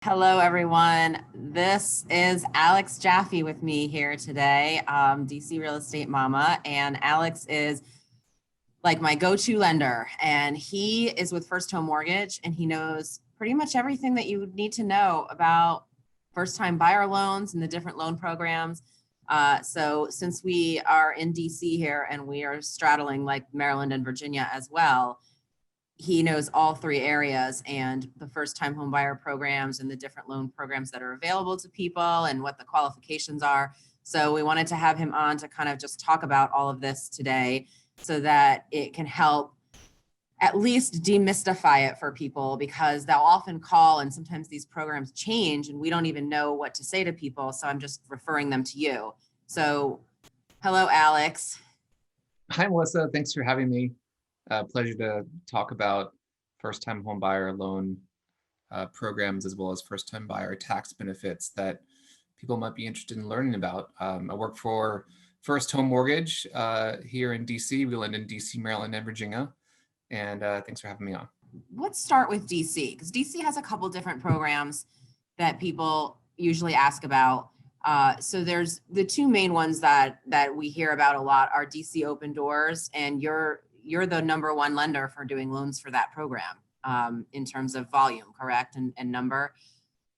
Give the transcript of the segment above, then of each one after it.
Hello, everyone. This is Alex Jaffe with me here today, DC Real Estate Mama. And Alex is like my go-to lender. And he is with First Home Mortgage, and he knows pretty much everything that you need to know about first-time buyer loans and the different loan programs. So since we are in DC here and we are straddling like Maryland and Virginia as well, he knows all three areas and the first time home buyer programs and the different loan programs that are available to people and what the qualifications are. So we wanted to have him on to kind of just talk about all of this today so that it can help at least demystify it for people, because they'll often call and sometimes these programs change and we don't even know what to say to people. So I'm just referring them to you. So hello, Alex. Hi, Melissa. Thanks for having me. Pleasure to talk about first-time homebuyer loan programs as well as first-time buyer tax benefits that people might be interested in learning about. I work for First Home Mortgage here in DC. We lend in DC, Maryland, and Virginia. And thanks for having me on. Let's start with DC, because DC has a couple different programs that people usually ask about. So there's the two main ones that we hear about a lot are DC Open Doors, and you're the number one lender for doing loans for that program in terms of volume, correct, and number.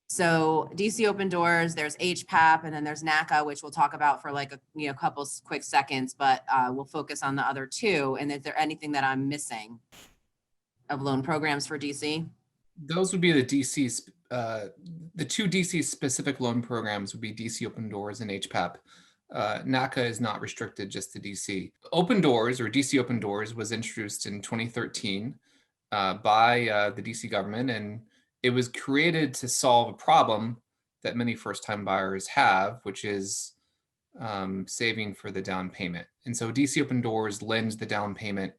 So DC Open Doors, there's HPAP, and then there's NACA, which we'll talk about for like a couple quick seconds, but we'll focus on the other two. And is there anything that I'm missing of loan programs for DC? Those would be the two DC specific loan programs would be DC Open Doors and HPAP. NACA is not restricted just to DC. Open Doors, or DC Open Doors, was introduced in 2013 by the DC government, and it was created to solve a problem that many first-time buyers have, which is saving for the down payment. And so DC Open Doors lends the down payment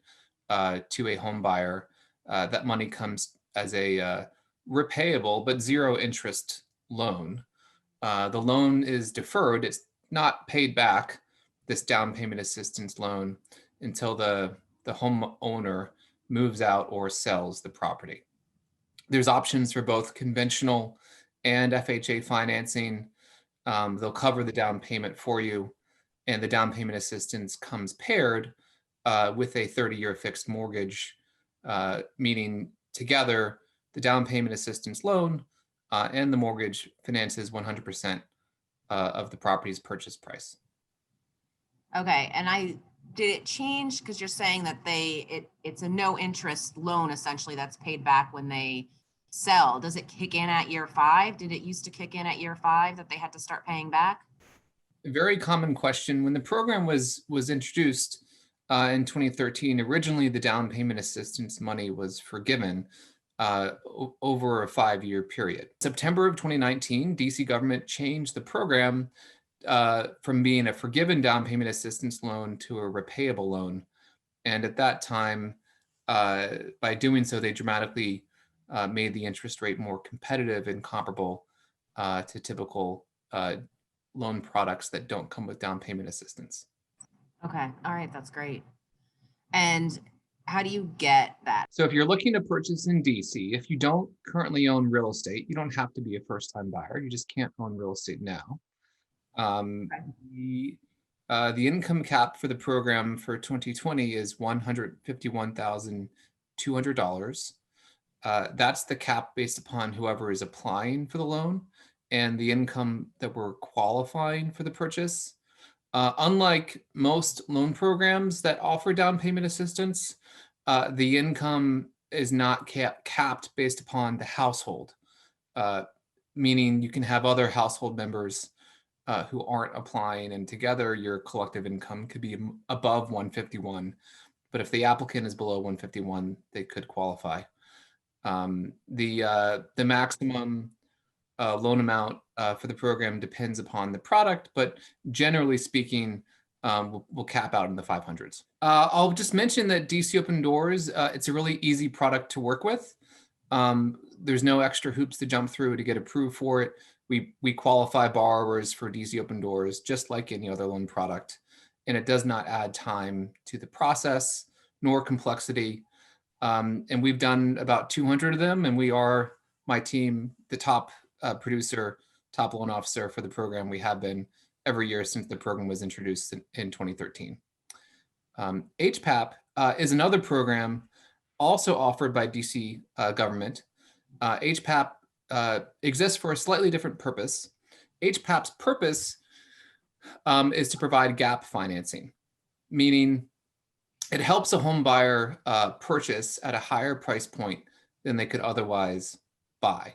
to a home buyer. That money comes as a repayable but zero interest loan. The loan is deferred. It's not paid back, this down payment assistance loan, until the homeowner moves out or sells the property. There's options for both conventional and FHA financing. They'll cover the down payment for you, and the down payment assistance comes paired with a 30-year fixed mortgage, meaning together the down payment assistance loan and the mortgage finances 100% of the property's purchase price. Okay, and did it change, because you're saying that it's a no interest loan essentially that's paid back when they sell. Does it kick in at year 5? Did it used to kick in at year 5 that they had to start paying back? A very common question. When the program was introduced in 2013, originally the down payment assistance money was forgiven over a 5-year period. September of 2019, DC government changed the program from being a forgiven down payment assistance loan to a repayable loan. And at that time, by doing so, they dramatically made the interest rate more competitive and comparable to typical loan products that don't come with down payment assistance. Okay, all right, that's great. And how do you get that? So if you're looking to purchase in DC, if you don't currently own real estate, you don't have to be a first-time buyer. You just can't own real estate now. The income cap for the program for 2020 is $151,200. That's the cap based upon whoever is applying for the loan and the income that we're qualifying for the purchase. Unlike most loan programs that offer down payment assistance, the income is not capped based upon the household, meaning you can have other household members who aren't applying, and together your collective income could be above 151. But if the applicant is below 151, they could qualify. The maximum loan amount for the program depends upon the product, but generally speaking, we'll cap out in the 500s. I'll just mention that DC Open Doors, it's a really easy product to work with. There's no extra hoops to jump through to get approved for it. We qualify borrowers for DC Open Doors just like any other loan product, and it does not add time to the process nor complexity. And we've done about 200 of them, and we are, my team, the top producer, top loan officer for the program. We have been every year since the program was introduced in 2013. HPAP is another program also offered by DC government. HPAP exists for a slightly different purpose. HPAP's purpose is to provide gap financing, meaning it helps a home buyer purchase at a higher price point than they could otherwise buy.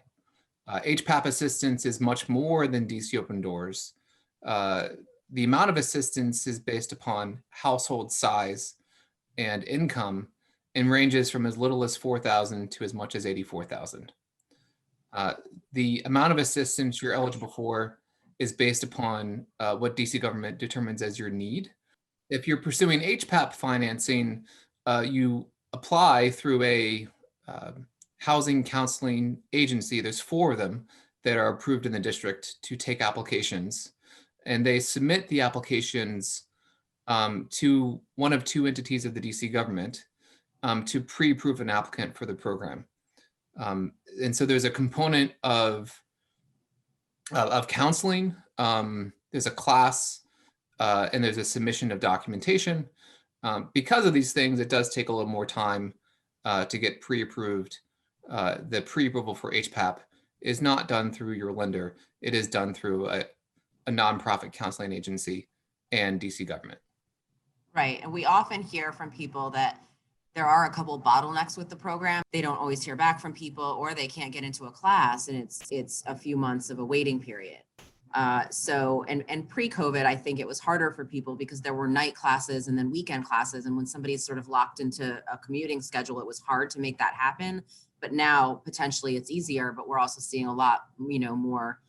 HPAP assistance is much more than DC Open Doors. The amount of assistance is based upon household size and income and ranges from as little as $4,000 to as much as $84,000. The amount of assistance you're eligible for is based upon what DC government determines as your need. If you're pursuing HPAP financing, you apply through a housing counseling agency. There's 4 of them that are approved in the district to take applications, and they submit the applications to one of 2 entities of the DC government to pre-approve an applicant for the program. And so there's a component of counseling. There's a class and there's a submission of documentation. Because of these things, it does take a little more time to get pre-approved. The pre-approval for HPAP is not done through your lender. It is done through a nonprofit counseling agency and DC government. Right. And we often hear from people that there are a couple bottlenecks with the program. They don't always hear back from people, or they can't get into a class, and it's a few months of a waiting period. And pre-COVID, I think it was harder for people because there were night classes and then weekend classes. And when somebody's sort of locked into a commuting schedule, it was hard to make that happen. But now potentially it's easier, but we're also seeing a lot, more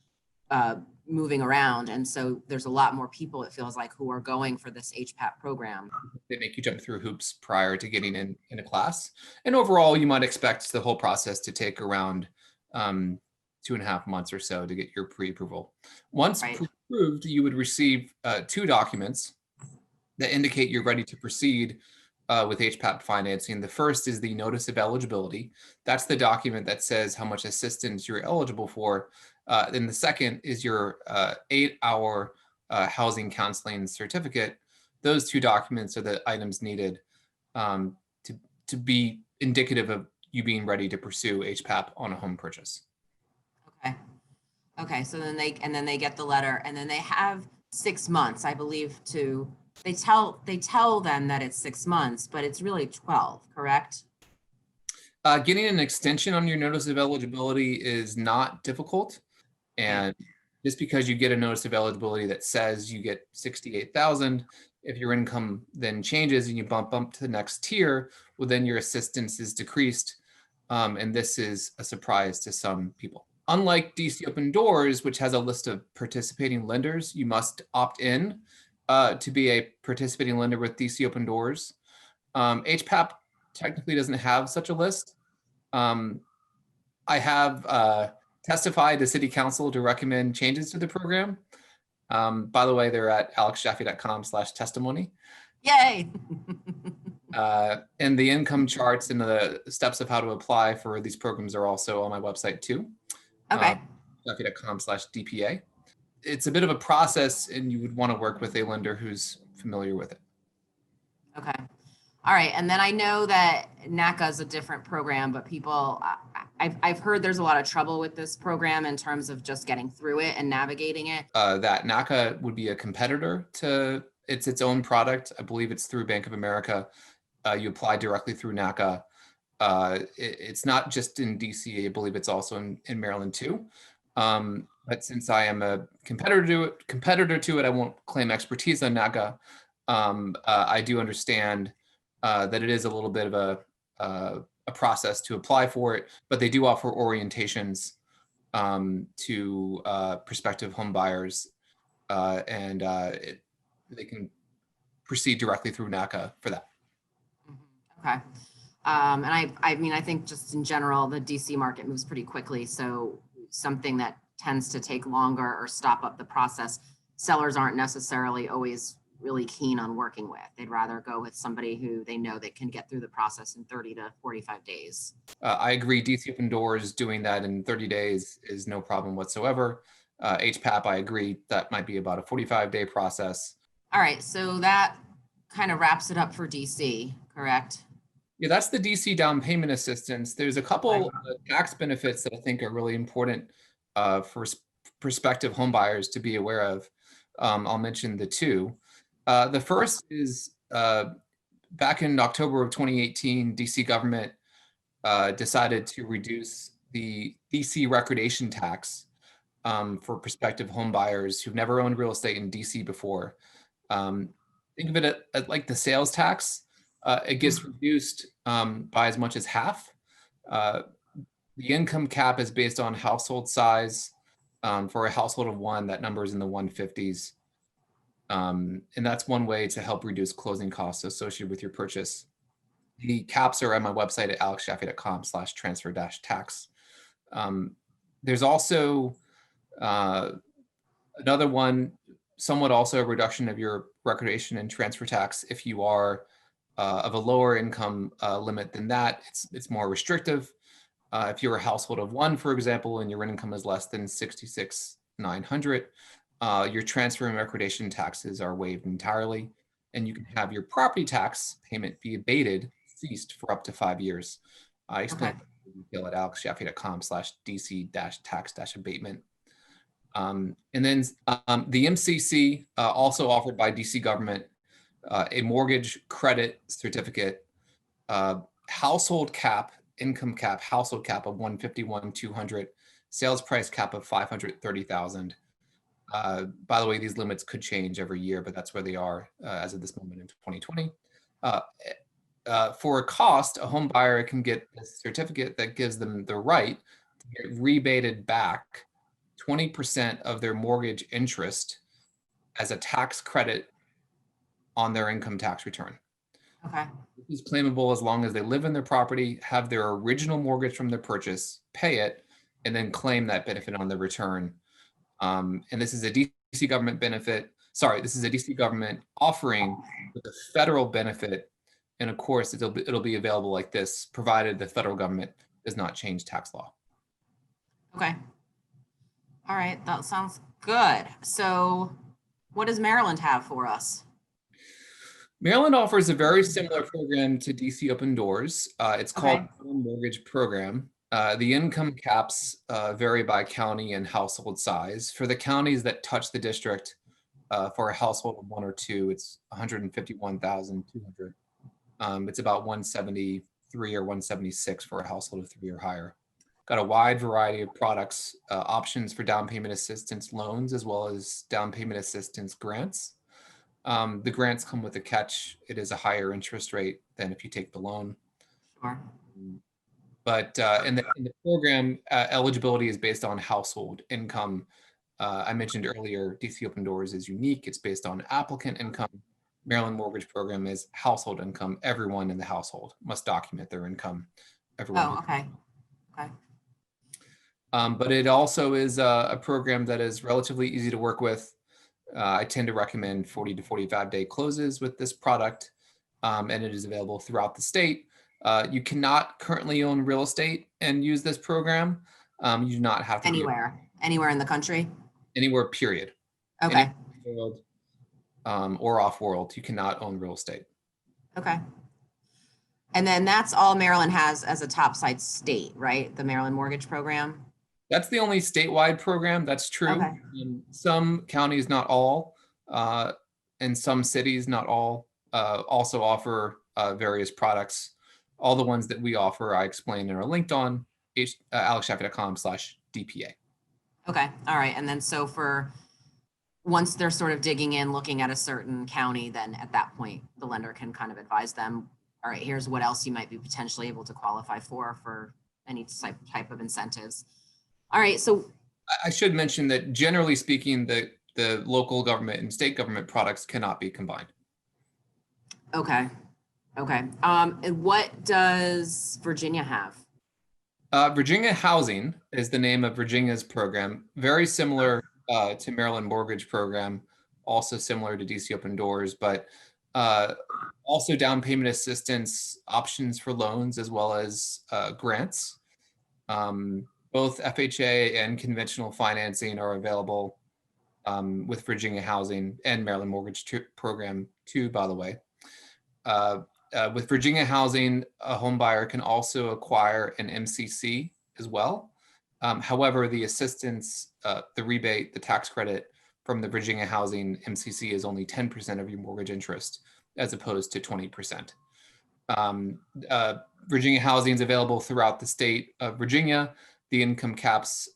moving around. And so there's a lot more people, it feels like, who are going for this HPAP program. They make you jump through hoops prior to getting in a class. And overall, you might expect the whole process to take around 2.5 months or so to get your pre-approval. Once approved, you would receive 2 documents that indicate you're ready to proceed with HPAP financing. The first is the notice of eligibility. That's the document that says how much assistance you're eligible for. Then the second is your 8-hour housing counseling certificate. Those 2 documents are the items needed to be indicative of you being ready to pursue HPAP on a home purchase. Okay. So then they get the letter, and then they have 6 months, I believe, they tell them that it's 6 months, but it's really 12, correct? Getting an extension on your notice of eligibility is not difficult. And just because you get a notice of eligibility that says you get 68,000, if your income then changes and you bump up to the next tier, well, then your assistance is decreased. And this is a surprise to some people. Unlike DC Open Doors, which has a list of participating lenders, you must opt in to be a participating lender with DC Open Doors. HPAP technically doesn't have such a list. I have testified to City Council to recommend changes to the program. By the way, they're at alexjaffe.com/testimony. Yay! And the income charts and the steps of how to apply for these programs are also on my website too. Okay. Jaffe.com/DPA. It's a bit of a process, and you would want to work with a lender who's familiar with it. Okay. All right. And then I know that NACA is a different program, but people, I've heard there's a lot of trouble with this program in terms of just getting through it and navigating it. That NACA would be a competitor to its own product. I believe it's through Bank of America. You apply directly through NACA. It's not just in DC. I believe it's also in Maryland too. But since I am a competitor to it, I won't claim expertise on NACA. I do understand that it is a little bit of a process to apply for it, but they do offer orientations to prospective home buyers, and they can proceed directly through NACA for that. Okay. And I mean, I think just in general, the DC market moves pretty quickly. So something that tends to take longer or stop up the process, sellers aren't necessarily always really keen on working with. They'd rather go with somebody who they know that can get through the process in 30 to 45 days. I agree. DC Open Doors doing that in 30 days is no problem whatsoever. HPAP, I agree. That might be about a 45-day process. All right, so that kind of wraps it up for DC, correct? Yeah, that's the DC down payment assistance. There's a couple tax benefits that I think are really important for prospective home buyers to be aware of. I'll mention the two. The first is back in October of 2018, DC government decided to reduce the DC recordation tax for prospective home buyers who've never owned real estate in DC before. Think of it as like the sales tax. It gets reduced by as much as half. The income cap is based on household size. For a household of one, that number is in the 150s. And that's one way to help reduce closing costs associated with your purchase. The caps are on my website at alexjaffe.com/transfer-tax. There's also another one, somewhat also a reduction of your recordation and transfer tax. If you are of a lower income limit than that, it's more restrictive. If you're a household of one, for example, and your income is less than 66,900, your transfer and recordation taxes are waived entirely, and you can have your property tax payment be abated, ceased for up to 5 years. I explain in detail at alexjaffe.com/DC-tax-abatement. And then the MCC, also offered by DC government, a mortgage credit certificate, household cap, income cap, household cap of 151,200, sales price cap of 530,000. By the way, these limits could change every year, but that's where they are as of this moment in 2020. For a cost, a home buyer can get a certificate that gives them the right to get rebated back 20% of their mortgage interest as a tax credit on their income tax return. Okay. This is claimable as long as they live in their property, have their original mortgage from their purchase, pay it, and then claim that benefit on the return. And this is a DC government benefit. Sorry, this is a DC government offering with a federal benefit. And of course, it'll be available like this, provided the federal government does not change tax law. Okay. All right, that sounds good. So what does Maryland have for us? Maryland offers a very similar program to DC Open Doors. It's called Mortgage Program. The income caps vary by county and household size. For the counties that touch the district, for a household of one or two, it's 151,200. It's about 173 or 176 for a household of three or higher. Got a wide variety of products, options for down payment assistance loans, as well as down payment assistance grants. The grants come with a catch. It is a higher interest rate than if you take the loan. Sure. But in the program, eligibility is based on household income. I mentioned earlier, DC Open Doors is unique. It's based on applicant income. Maryland Mortgage Program is household income. Everyone in the household must document their income. Everyone. Oh, okay. Okay. But it also is a program that is relatively easy to work with. I tend to recommend 40 to 45 day closes with this product, and it is available throughout the state. You cannot currently own real estate and use this program. You do not have to anywhere in the country. Anywhere, period. Okay. World, or off world, you cannot own real estate. Okay. And then that's all Maryland has as a topside state, right? The Maryland Mortgage Program. That's the only statewide program. That's true. Okay. In some counties, not all, and some cities, not all, also offer various products. All the ones that we offer, I explained and are linked on alexjaffe.com/DPA. Okay. All right. And then so for once they're sort of digging in, looking at a certain county, then at that point, the lender can kind of advise them, all right, here's what else you might be potentially able to qualify for any type of incentives. All right. So I should mention that generally speaking, the local government and state government products cannot be combined. Okay. Okay. And what does Virginia have? Virginia Housing is the name of Virginia's program. Very similar to Maryland Mortgage Program. also similar to DC Open Doors, but also down payment assistance options for loans as well as grants. Both FHA and conventional financing are available with Virginia Housing and Maryland Mortgage Program too, by the way. With Virginia Housing, a home buyer can also acquire an MCC as well. However, the assistance, the rebate, the tax credit from the Virginia Housing MCC is only 10% of your mortgage interest as opposed to 20%. Virginia Housing is available throughout the state of Virginia. The income caps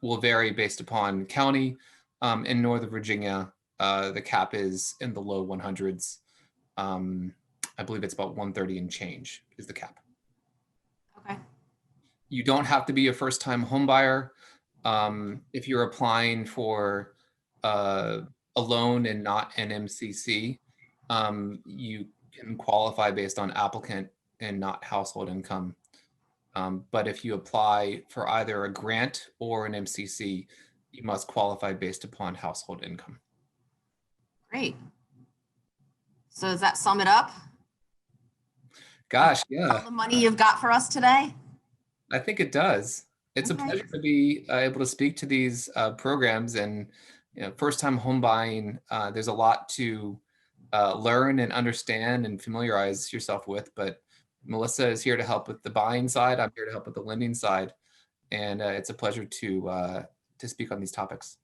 will vary based upon county. In Northern Virginia, the cap is in the low 100s. I believe it's about 130 and change is the cap. Okay. You don't have to be a first-time home buyer. If you're applying for a loan and not an MCC, you can qualify based on applicant and not household income. But if you apply for either a grant or an MCC, you must qualify based upon household income. Great. So does that sum it up? Gosh, yeah. All the money you've got for us today? I think it does. It's a pleasure to be able to speak to these programs, and first-time home buying. There's a lot to learn and understand and familiarize yourself with, but Melissa is here to help with the buying side. I'm here to help with the lending side, and it's a pleasure to speak on these topics.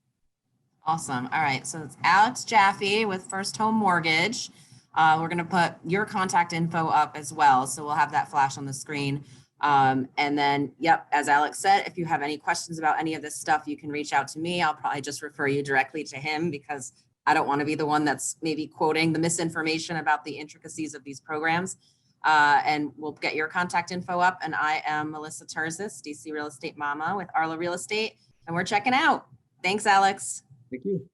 Awesome. All right. So it's Alex Jaffe with First Home Mortgage. We're going to put your contact info up as well. So we'll have that flash on the screen. And then, yep, as Alex said, if you have any questions about any of this stuff, you can reach out to me. I'll probably just refer you directly to him because I don't want to be the one that's maybe quoting the misinformation about the intricacies of these programs. And we'll get your contact info up. And I am Melissa Terzis, DC Real Estate Mama with Arla Real Estate, and we're checking out. Thanks, Alex. Thank you.